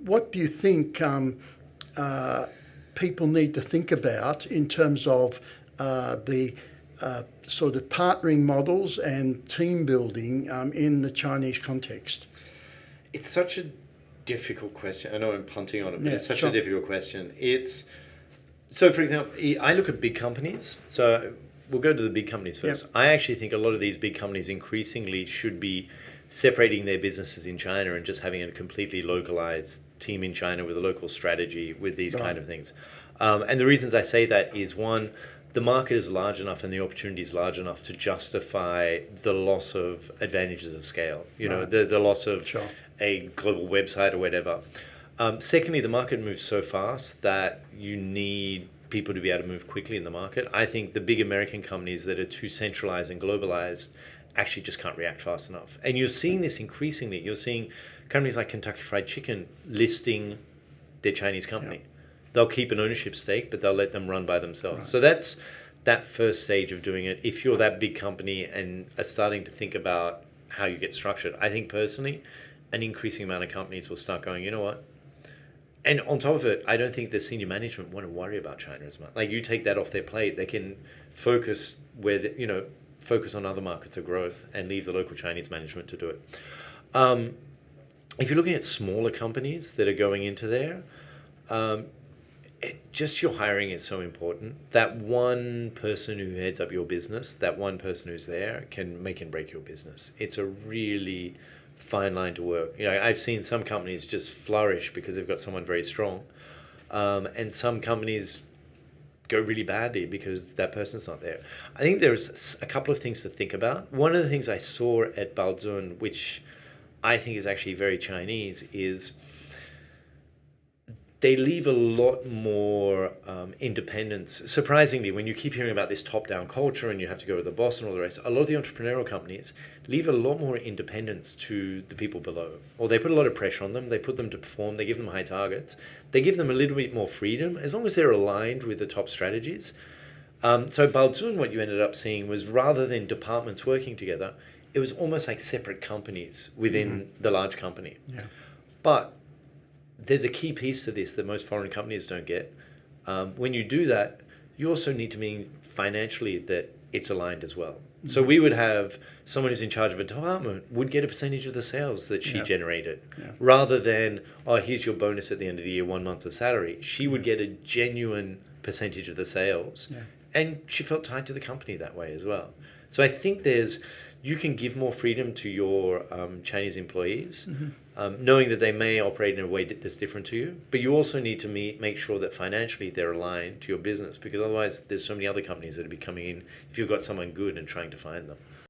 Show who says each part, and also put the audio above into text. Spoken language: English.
Speaker 1: what do you think people need to think about in terms of the sort of partnering models and team building in the Chinese context?
Speaker 2: It's such a difficult question. I know I'm punting on it, but
Speaker 1: Yeah,
Speaker 2: it's such
Speaker 1: sure.
Speaker 2: a difficult question. So, for example, I look at big companies. So we'll go to the big companies first.
Speaker 1: Yep.
Speaker 2: I actually think a lot of these big companies increasingly should be separating their businesses in China and just having a completely localized team in China with a local strategy with these kind of things. And the reasons I say that is, one, the market is large enough and the opportunity is large enough to justify the loss of advantages of scale. You know, the loss of
Speaker 1: Sure.
Speaker 2: a global website or whatever. Secondly, the market moves so fast that you need people to be able to move quickly in the market. I think the big American companies that are too centralized and globalized actually just can't react fast enough. And you're seeing this increasingly. You're seeing companies like Kentucky Fried Chicken listing their Chinese company.
Speaker 1: Yeah.
Speaker 2: They'll keep an ownership stake, but they'll let them run by themselves.
Speaker 1: Right.
Speaker 2: So that's that first stage of doing it. If you're that big company and are starting to think about how you get structured, I think personally, an increasing amount of companies will start going, you know what? And on top of it, I don't think the senior management want to worry about China as much. Like, you take that off their plate, they can focus focus on other markets of growth and leave the local Chinese management to do it. If you're looking at smaller companies that are going into there, just your hiring is so important. That one person who heads up your business, that one person who's there can make and break your business. It's a really fine line to work. You know, I've seen some companies just flourish because they've got someone very strong, and some companies go really badly because that person's not there. I think there's a couple of things to think about. One of the things I saw at Baozun, which I think is actually very Chinese, is they leave a lot more independence. Surprisingly, when you keep hearing about this top-down culture and you have to go with the boss and all the rest, a lot of the entrepreneurial companies leave a lot more independence to the people below. Or they put a lot of pressure on them. They put them to perform. They give them high targets. They give them a little bit more freedom as long as they're aligned with the top strategies. So Baozun, what you ended up seeing was, rather than departments working together, it was almost like separate companies within the large company.
Speaker 1: Yeah.
Speaker 2: But there's a key piece to this that most foreign companies don't get. When you do that, you also need to mean financially that it's aligned as well. So we would have someone who's in charge of a department would get a percentage of the sales that she generated, rather than, oh, here's your bonus at the end of the year, 1 month of salary. She would get a genuine percentage of the sales, and she felt tied to the company that way as well. So I think you can give more freedom to your Chinese employees, knowing that they may operate in a way that's different to you, but you also need to make sure that financially they're aligned to your business, because otherwise there's so many other companies that are coming in if you've got someone good and trying to find them.